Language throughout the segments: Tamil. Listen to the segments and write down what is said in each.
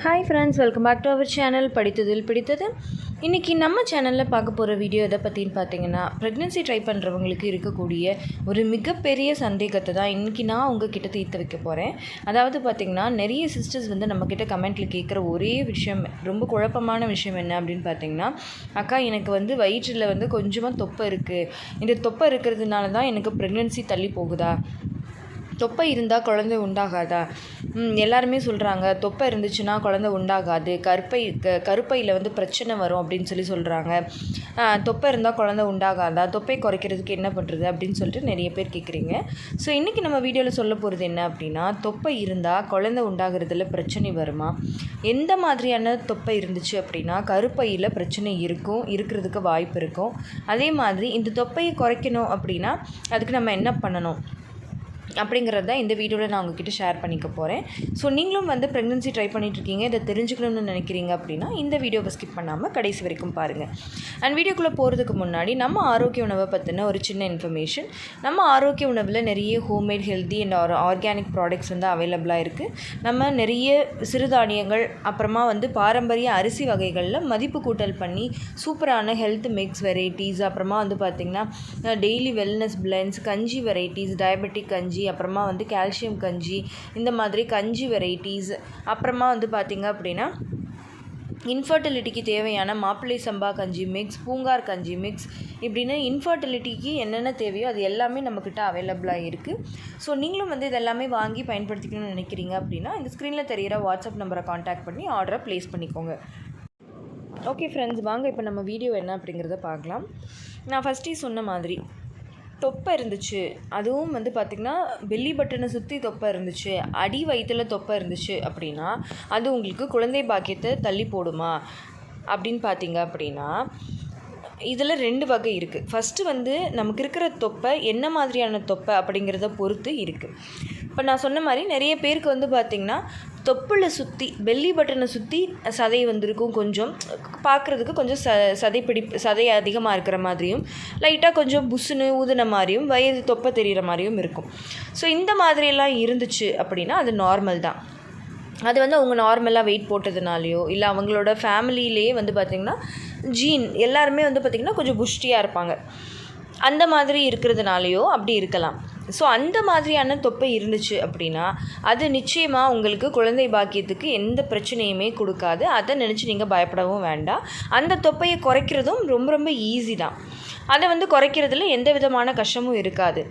Hi friends, welcome back to our channel படித்ததில் பிடித்தது. இன்றைக்கி நம்ம சேனலில் பார்க்க போகிற வீடியோ எதை பற்றின்னு பார்த்தீங்கன்னா, ப்ரெக்னென்சி ட்ரை பண்ணுறவங்களுக்கு இருக்கக்கூடிய ஒரு மிகப்பெரிய சந்தேகத்தை தான் இன்றைக்கி நான் உங்ககிட்ட தீர்த்து வைக்க போகிறேன். அதாவது பார்த்திங்கன்னா, நிறைய சிஸ்டர்ஸ் நம்மக்கிட்ட கமெண்ட்டில் கேட்குற ஒரே விஷயம், ரொம்ப குழப்பமான விஷயம் என்ன அப்படின்னு பார்த்தீங்கன்னா, அக்கா எனக்கு வயிற்றில் கொஞ்சமாக தொப்பை இருக்குது, இந்த தொப்பை இருக்கிறதுனால தான் எனக்கு ப்ரெக்னென்சி தள்ளி போகுதா, தொப்பை இருந்தால் குழந்தை உண்டாகாதா? எல்லாருமே சொல்கிறாங்க தொப்பை இருந்துச்சுன்னா குழந்தை உண்டாகாது, கருப்பையில் பிரச்சனை வரும் அப்படின்னு சொல்கிறாங்க. தொப்பை இருந்தால் குழந்தை உண்டாகாதா, தொப்பை குறைக்கிறதுக்கு என்ன பண்ணுறது அப்படின்னு சொல்லிட்டு நிறைய பேர் கேட்குறீங்க. ஸோ இன்றைக்கி நம்ம வீடியோவில் சொல்ல போகிறது என்ன அப்படின்னா, தொப்பை இருந்தால் குழந்தை உண்டாகிறதுல பிரச்சனை வருமா? எந்த மாதிரியான தொப்பை இருந்துச்சு அப்படின்னா கருப்பையில் பிரச்சனை இருக்கிறதுக்கு வாய்ப்பு இருக்கும். அதே மாதிரி இந்த தொப்பையை குறைக்கணும் அப்படின்னா அதுக்கு நம்ம என்ன பண்ணணும் அப்படிங்கிறது தான் இந்த வீடியோவில் நான் உங்ககிட்ட ஷேர் பண்ணிக்க போகிறேன். ஸோ நீங்களும் ப்ரெக்னென்சி ட்ரை பண்ணிகிட்ருக்கீங்க, இதை தெரிஞ்சுக்கணும்னு நினைக்கிறீங்க அப்படின்னா இந்த வீடியோவை ஸ்கிப் பண்ணாமல் கடைசி வரைக்கும் பாருங்கள். அண்ட் வீடியோக்குள்ளே போகிறதுக்கு முன்னாடி நம்ம ஆரோக்கிய உணவை பற்றின ஒரு சின்ன இன்ஃபர்மேஷன். நம்ம ஆரோக்கிய உணவில் நிறைய homemade healthy and organic products அவைலபிளாக இருக்குது. நம்ம நிறைய சிறுதானியங்கள் அப்புறமா பாரம்பரிய அரிசி வகைகளில் மதிப்பு கூட்டல் பண்ணி சூப்பரான ஹெல்த் மிக்ஸ் வெரைட்டிஸ், அப்புறமா பார்த்திங்கன்னா டெய்லி வெல்னஸ் பிளெண்ட்ஸ், கஞ்சி வெரைட்டிஸ், டயபெட்டிக் கஞ்சி, அப்புறமா கால்சியம் கஞ்சி, இந்த மாதிரி கஞ்சி வெரைட்டிஸ், அப்புறமா பார்த்திங்க அப்படின்னா இன்ஃபர்டிலிட்டிக்கு தேவையான மாப்பிள்ளை சம்பா கஞ்சி மிக்ஸ், பூங்கார் கஞ்சி மிக்ஸ், இப்படின்னு இன்ஃபர்டிலிட்டிக்கு என்னென்ன தேவையோ அது எல்லாமே நம்மக்கிட்ட அவைலபிளாக இருக்குது. ஸோ நீங்களும் இதெல்லாமே வாங்கி பயன்படுத்திக்கணும்னு நினைக்கிறீங்க அப்படின்னா இந்த ஸ்க்ரீனில் தெரிகிற வாட்ஸ்அப் நம்பரை காண்டாக்ட் பண்ணி ஆர்டரை ப்ளேஸ் பண்ணிக்கோங்க. ஓகே ஃப்ரெண்ட்ஸ், வாங்க இப்போ நம்ம வீடியோ என்ன அப்படிங்கிறத பார்க்கலாம். நான் ஃபஸ்ட்டே சொன்ன மாதிரி தொப்பை இருந்துச்சு, அதுவும் பார்த்திங்கன்னா பெல்லி பட்டனை சுற்றி தொப்பை இருந்துச்சு, அடி வயிற்றில் தொப்பை இருந்துச்சு அப்படின்னா அது உங்களுக்கு குழந்தை பாக்கியத்தை தள்ளி போடுமா அப்படின்னு பார்த்தீங்க அப்படின்னா இதில் 2 வகை இருக்குது. ஃபஸ்ட்டு நமக்கு இருக்கிற தொப்பை என்ன மாதிரியான தொப்பை அப்படிங்கிறத பொறுத்து இருக்குது. இப்போ நான் சொன்ன மாதிரி நிறைய பேருக்கு பார்த்திங்கன்னா தொப்பில் சுற்றி பெல்லி பட்டனை சுற்றி சதை இருக்கும், கொஞ்சம் பார்க்குறதுக்கு கொஞ்சம் சதை அதிகமாக இருக்கிற மாதிரியும், லைட்டாக கொஞ்சம் புஷ்ஷுன்னு ஊதுன மாதிரியும், வயது தொப்பை தெரிகிற மாதிரியும் இருக்கும். ஸோ இந்த மாதிரியெல்லாம் இருந்துச்சு அப்படின்னா அது நார்மல் தான். அது அவங்க நார்மலாக வெயிட் போட்டதுனாலையோ இல்லை அவங்களோட ஃபேமிலியிலேயே பார்த்திங்கன்னா ஜீன் எல்லாருமே பார்த்திங்கன்னா கொஞ்சம் புஷ்டியாக இருப்பாங்க, அந்த மாதிரி இருக்கிறதுனாலையோ அப்படி இருக்கலாம். ஸோ அந்த மாதிரியான தொப்பை இருந்துச்சு அப்படின்னா அது நிச்சயமாக உங்களுக்கு குழந்தை பாக்கியத்துக்கு எந்த பிரச்சனையுமே கொடுக்காது. அதை நினச்சி நீங்கள் பயப்படவும் வேண்டாம். அந்த தொப்பையை குறைக்கிறதும் ரொம்ப ரொம்ப ஈஸி தான். அதை குறைக்கிறதுல எந்த விதமான கஷ்டமும் இருக்காது.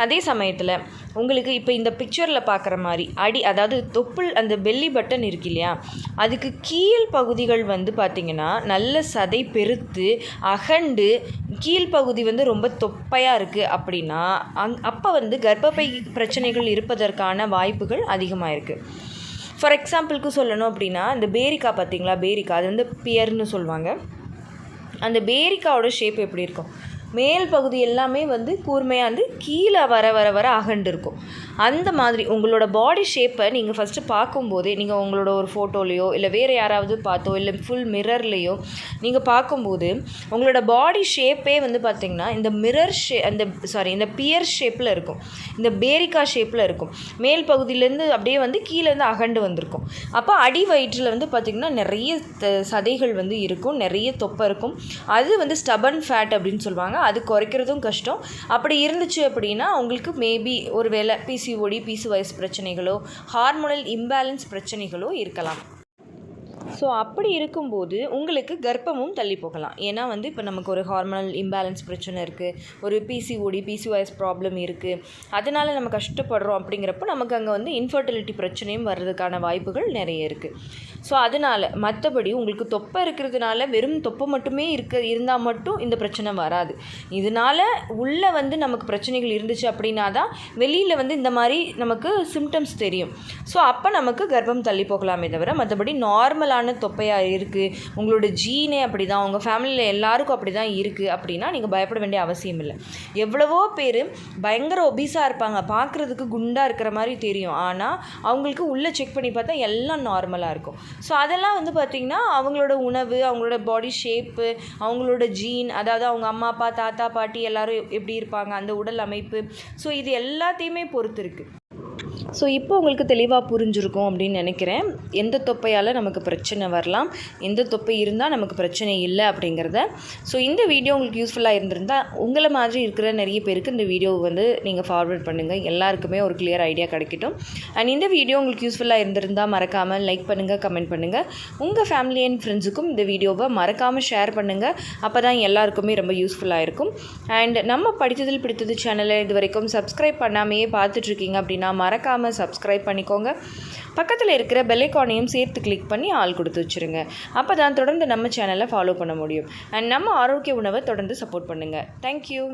அதே சமயத்தில் உங்களுக்கு இப்போ இந்த பிக்சரில் பார்க்குற மாதிரி அதாவது தொப்புள் அந்த பெல்லி பட்டன் இருக்கு இல்லையா, அதுக்கு கீழ் பகுதிகள் பார்த்திங்கன்னா நல்ல சதை பெருத்து அகண்டு கீழ்ப்பகுதி ரொம்ப தொப்பையாக இருக்குது அப்படின்னா அப்போ கர்ப்பப்பை பிரச்சனைகள் இருப்பதற்கான வாய்ப்புகள் அதிகமாக இருக்குது. ஃபார் எக்ஸாம்பிளுக்கு சொல்லணும் அப்படின்னா இந்த பேரிக்கா பார்த்திங்களா, பேரிக்கா அது பியர்னு சொல்லுவாங்க. அந்த பேரிக்காவோட ஷேப் எப்படி இருக்கும், மேல் பகுதி எல்லாமே கூர்மையாக கீழே வர வர வர அகண்டு இருக்கும். அந்த மாதிரி உங்களோட பாடி ஷேப்பை நீங்கள் ஃபஸ்ட்டு பார்க்கும்போதே, நீங்கள் உங்களோட ஒரு ஃபோட்டோலையோ இல்லை வேறு யாராவது பார்த்தோ இல்லை ஃபுல் மிரர்லேயோ நீங்கள் பார்க்கும்போது உங்களோட பாடி ஷேப்பே பார்த்திங்கன்னா இந்த இந்த பியர் ஷேப்பில் இருக்கும், இந்த பேரிக்கா ஷேப்பில் இருக்கும். மேல் பகுதியிலேருந்து அப்படியே கீழேருந்து அகண்டு வந்திருக்கும். அப்போ அடி வயிற்றில் பார்த்திங்கன்னா நிறைய சதைகள் இருக்கும், நிறைய தொப்பை இருக்கும். அது ஸ்டபன் ஃபேட் அப்படின்னு சொல்லுவாங்க. அது குறைக்கிறதும் கஷ்டம். அப்படி இருந்துச்சு அப்படின்னா உங்களுக்கு மேபி ஒரு வேளை பிசிஓடி, பிசிஓஎஸ் பிரச்சனைகளோ ஹார்மோனல் இம்பேலன்ஸ் பிரச்சனைகளோ இருக்கலாம். ஸோ அப்படி இருக்கும்போது உங்களுக்கு கர்ப்பமும் தள்ளி போகலாம். ஏன்னா இப்போ நமக்கு ஒரு ஹார்மோனல் இம்பேலன்ஸ் பிரச்சனை இருக்குது, ஒரு பிசிஓடி, பிசிஓஎஸ் ப்ராப்ளம் இருக்குது, அதனால் நம்ம கஷ்டப்படுறோம். அப்படிங்கிறப்போ நமக்கு அங்கே இன்ஃபர்டிலிட்டி பிரச்சனையும் வர்றதுக்கான வாய்ப்புகள் நிறைய இருக்குது. ஸோ அதனால் மற்றபடி உங்களுக்கு தொப்பை இருக்கிறதுனால வெறும் தொப்பை மட்டுமே இருந்தால் மட்டும் இந்த பிரச்சனை வராது. இதனால் உள்ளே நமக்கு பிரச்சனைகள் இருந்துச்சு அப்படின்னா தான் வெளியில் இந்த மாதிரி நமக்கு சிம்டம்ஸ் தெரியும். ஸோ அப்போ நமக்கு கர்ப்பம் தள்ளி போகலாமே தவிர மற்றபடி நார்மலான தொப்பையாக இருக்குது, உங்களோட ஜீனே அப்படி தான், உங்கள் ஃபேமிலியில் எல்லாருக்கும் அப்படி தான் இருக்குது அப்படின்னா நீங்கள் பயப்பட வேண்டிய அவசியம் இல்லை. எவ்வளவோ பேர் பயங்கர ஒபீஸாக இருப்பாங்க, பார்க்குறதுக்கு குண்டாக இருக்கிற மாதிரி தெரியும், ஆனால் அவங்களுக்கு உள்ளே செக் பண்ணி பார்த்தா எல்லாம் நார்மலாக இருக்கும். ஸோ அதெல்லாம் பார்த்திங்கன்னா அவங்களோட உணவு, அவங்களோட பாடி ஷேப்பு, அவங்களோட ஜீன், அதாவது அவங்க அம்மா அப்பா தாத்தா பாட்டி எல்லோரும் எப்படி இருப்பாங்க, அந்த உடல் அமைப்பு, ஸோ இது எல்லாத்தையுமே பொறுத்து இருக்குது. ஸோ இப்போ உங்களுக்கு தெளிவாக புரிஞ்சிருக்கும் அப்படின்னு நினைக்கிறேன். எந்த தொப்பையால் நமக்கு பிரச்சனை வரலாம், எந்த தொப்பை இருந்தால் நமக்கு பிரச்சனை இல்லை அப்படிங்கிறத. ஸோ இந்த வீடியோ உங்களுக்கு யூஸ்ஃபுல்லாக இருந்திருந்தால் உங்களை மாதிரி இருக்கிற நிறைய பேருக்கு இந்த வீடியோவை வந்து நீங்கள் ஃபார்வர்ட் பண்ணுங்கள். எல்லாருக்குமே ஒரு கிளியர் ஐடியா கிடைக்கட்டும். அண்ட் இந்த வீடியோ உங்களுக்கு யூஸ்ஃபுல்லாக இருந்திருந்தால் மறக்காமல் லைக் பண்ணுங்கள், கமெண்ட் பண்ணுங்கள். உங்கள் ஃபேமிலி அண்ட் ஃப்ரெண்ட்ஸுக்கும் இந்த வீடியோவை மறக்காமல் ஷேர் பண்ணுங்கள். அப்போ தான் எல்லாருக்குமே ரொம்ப யூஸ்ஃபுல்லாக இருக்கும். அண்ட் நம்ம படித்ததில் பிடித்தது சேனலை இது வரைக்கும் சப்ஸ்கிரைப் பண்ணாமையே பார்த்துட்ருக்கீங்க அப்படின்னா மறக்காமல் சப்ஸ்கிரைப் பண்ணிக்கோங்க. பக்கத்தில் இருக்கிற பெல் ஐகானையும் சேர்த்து கிளிக் பண்ணி ஆல் கொடுத்து வச்சுருங்க. அப்போ தான் தொடர்ந்து நம்ம சேனலை ஃபாலோ பண்ண முடியும். அண்ட் நம்ம ஆரோக்கிய உணவை தொடர்ந்து சப்போர்ட் பண்ணுங்கள். தேங்க்யூ.